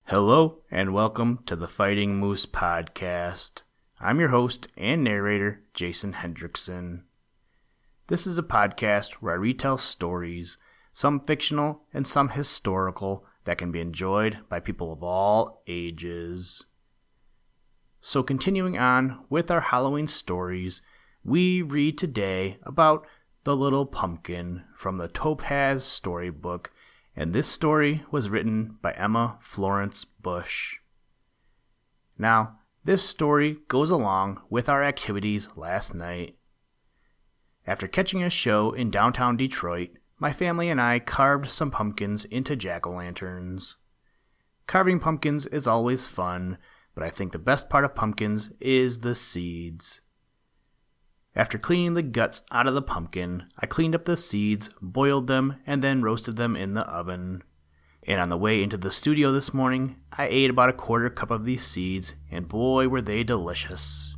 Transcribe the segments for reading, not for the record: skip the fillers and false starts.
Hello and welcome to the Fighting Moose Podcast. I'm your host and narrator, Jason Hendrickson. This is a podcast where I retell stories, some fictional and some historical, that can be enjoyed by people of all ages. So continuing on with our Halloween stories, we read today about the Little Pumpkin from the Topaz Story Book, and this story was written by Emma Florence Bush. Now, this story goes along with our activities last night. After catching a show in downtown Detroit, my family and I carved some pumpkins into jack-o'-lanterns. Carving pumpkins is always fun, but I think the best part of pumpkins is the seeds. After cleaning the guts out of the pumpkin, I cleaned up the seeds, boiled them, and then roasted them in the oven. And on the way into the studio this morning, I ate about a quarter cup of these seeds, and boy were they delicious.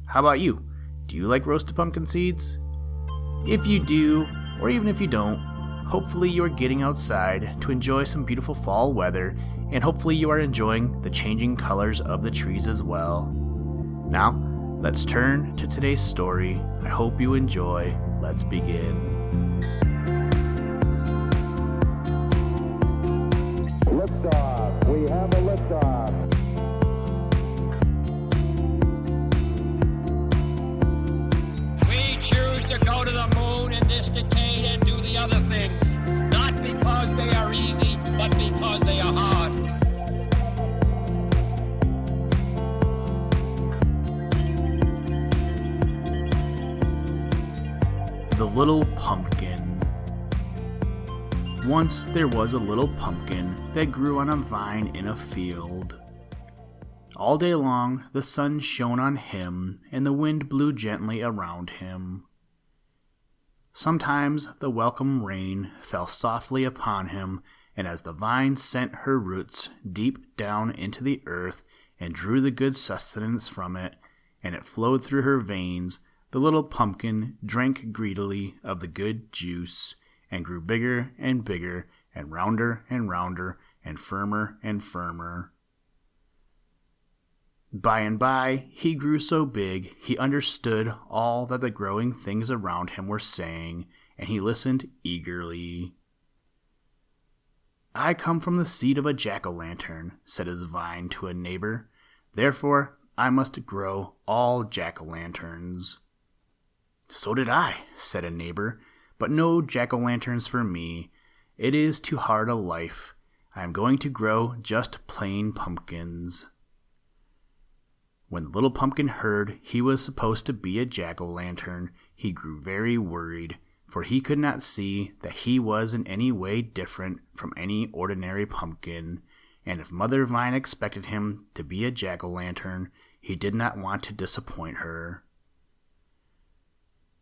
How about you? Do you like roasted pumpkin seeds? If you do, or even if you don't, hopefully you are getting outside to enjoy some beautiful fall weather, and hopefully you are enjoying the changing colors of the trees as well. Now, let's turn to today's story. I hope you enjoy. Let's begin. Liftoff. We have a liftoff. We choose to go to the moon in this decade and do the other things, not because they are easy, but because they are hard. The Little Pumpkin. Once there was a little pumpkin that grew on a vine in a field. All day long the sun shone on him, and the wind blew gently around him. Sometimes the welcome rain fell softly upon him, and as the vine sent her roots deep down into the earth and drew the good sustenance from it, and it flowed through her veins, the little pumpkin drank greedily of the good juice, and grew bigger and bigger, and rounder and firmer and firmer. By and by, he grew so big, he understood all that the growing things around him were saying, and he listened eagerly. "I come from the seed of a jack-o'-lantern," said his vine to a neighbor. "Therefore, I must grow all jack-o'-lanterns." "So did I," said a neighbor, "but no jack-o'-lanterns for me. It is too hard a life. I am going to grow just plain pumpkins." When the little pumpkin heard he was supposed to be a jack-o'-lantern, he grew very worried, for he could not see that he was in any way different from any ordinary pumpkin, and if Mother Vine expected him to be a jack-o'-lantern, he did not want to disappoint her.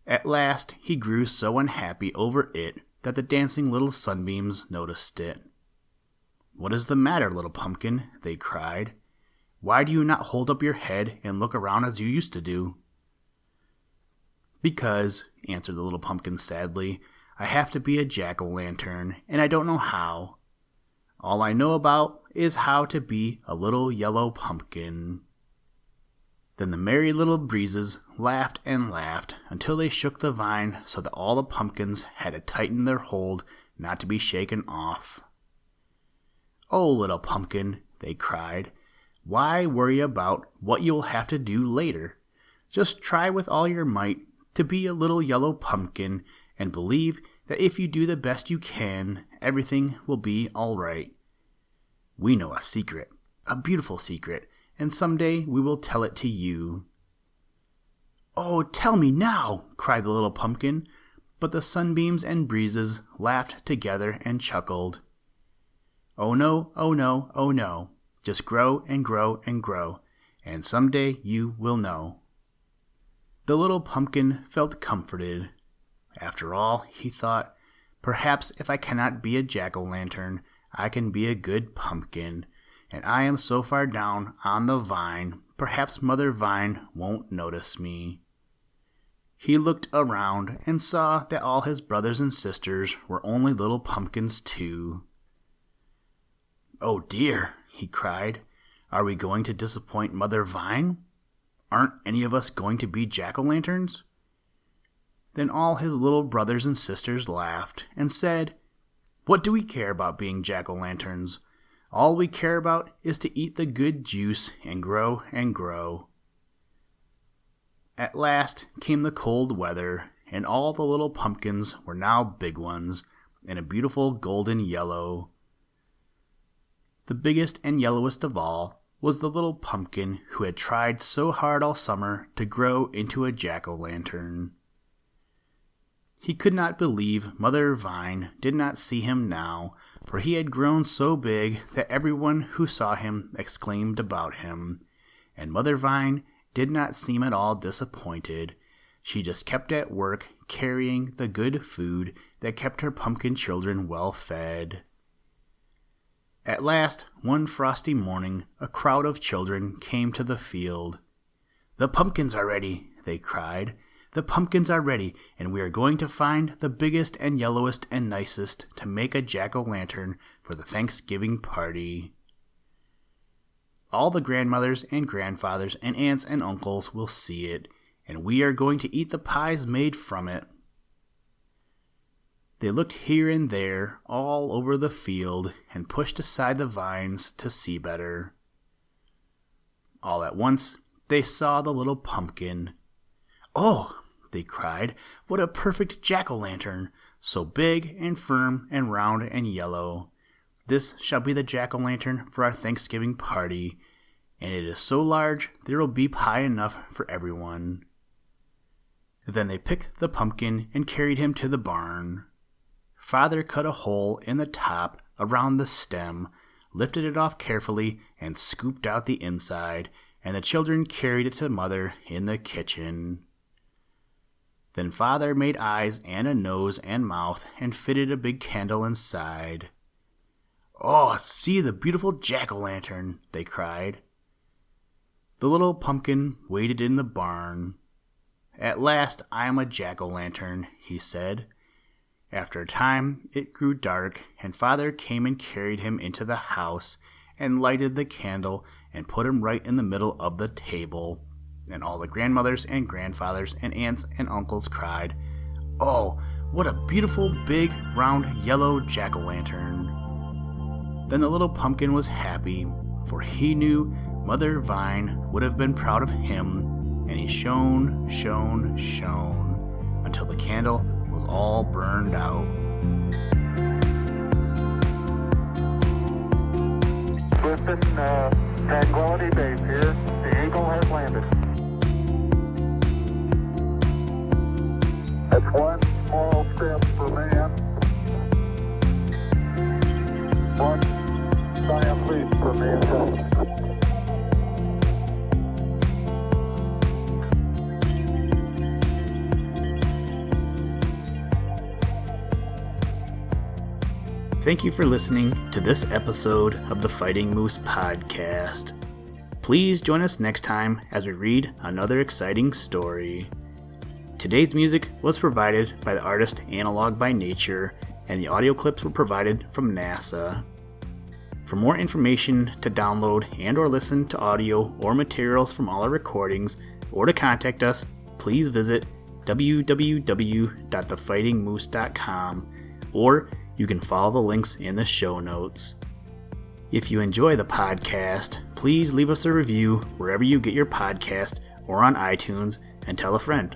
At last he grew so unhappy over it that the dancing little sunbeams noticed it. "What is the matter, little pumpkin?" they cried. "Why do you not hold up your head and look around as you used to do?" "Because," answered the little pumpkin sadly, "I have to be a jack-o'-lantern, and I don't know how. All I know about is how to be a little yellow pumpkin." Then the merry little breezes laughed and laughed until they shook the vine so that all the pumpkins had to tighten their hold not to be shaken off. "Oh, little pumpkin," they cried, "why worry about what you will have to do later? Just try with all your might to be a little yellow pumpkin, and believe that if you do the best you can, everything will be all right. We know a secret, a beautiful secret, and someday we will tell it to you." "Oh, tell me now!" cried the little pumpkin, but the sunbeams and breezes laughed together and chuckled. "Oh no, oh no, oh no. Just grow and grow and grow, and someday you will know." The little pumpkin felt comforted. After all, he thought, perhaps if I cannot be a jack-o'-lantern, I can be a good pumpkin, and I am so far down on the vine, perhaps Mother Vine won't notice me. He looked around and saw that all his brothers and sisters were only little pumpkins too. "Oh dear," he cried. "Are we going to disappoint Mother Vine? Aren't any of us going to be jack-o'-lanterns?" Then all his little brothers and sisters laughed and said, "What do we care about being jack-o'-lanterns? All we care about is to eat the good juice and grow and grow." At last came the cold weather, and all the little pumpkins were now big ones, and a beautiful golden yellow. The biggest and yellowest of all was the little pumpkin who had tried so hard all summer to grow into a jack-o'-lantern. He could not believe Mother Vine did not see him now, for he had grown so big that everyone who saw him exclaimed about him, and Mother Vine did not seem at all disappointed. She just kept at work carrying the good food that kept her pumpkin children well fed. At last, one frosty morning, a crowd of children came to the field. "The pumpkins are ready," they cried. "The pumpkins are ready, and we are going to find the biggest and yellowest and nicest to make a jack-o'-lantern for the Thanksgiving party. All the grandmothers and grandfathers and aunts and uncles will see it, and we are going to eat the pies made from it." They looked here and there all over the field and pushed aside the vines to see better. All at once they saw the little pumpkin. "Oh," they cried, "what a perfect jack-o'-lantern, so big and firm and round and yellow. This shall be the jack-o'-lantern for our Thanksgiving party, and it is so large there will be pie enough for everyone." Then they picked the pumpkin and carried him to the barn. Father cut a hole in the top around the stem, lifted it off carefully, and scooped out the inside, and the children carried it to Mother in the kitchen. Then Father made eyes and a nose and mouth and fitted a big candle inside. "Oh, see the beautiful jack-o'-lantern," they cried. The little pumpkin waited in the barn. "At last I am a jack-o'-lantern," he said. After a time it grew dark, and Father came and carried him into the house and lighted the candle and put him right in the middle of the table. And all the grandmothers and grandfathers and aunts and uncles cried, "Oh, what a beautiful, big, round, yellow jack-o'-lantern." Then the little pumpkin was happy, for he knew Mother Vine would have been proud of him, and he shone, shone, shone, until the candle was all burned out. Listen, Tranquility Base here. The Eagle has landed. That's one small step for man, one giant leap for mankind. Thank you for listening to this episode of the Fighting Moose podcast. Please join us next time as we read another exciting story. Today's music was provided by the artist Analog by Nature, and the audio clips were provided from NASA. For more information to download and or listen to audio or materials from all our recordings, or to contact us, please visit www.thefightingmoose.com, or you can follow the links in the show notes. If you enjoy the podcast, please leave us a review wherever you get your podcast or on iTunes, and tell a friend.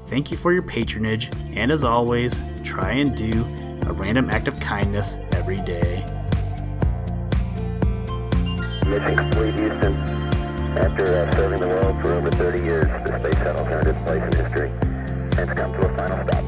Thank you for your patronage, and as always, try and do a random act of kindness every day. Mission complete, Houston. After serving the world for over 30 years, the space shuttle turned its place in history, and it's come to a final stop.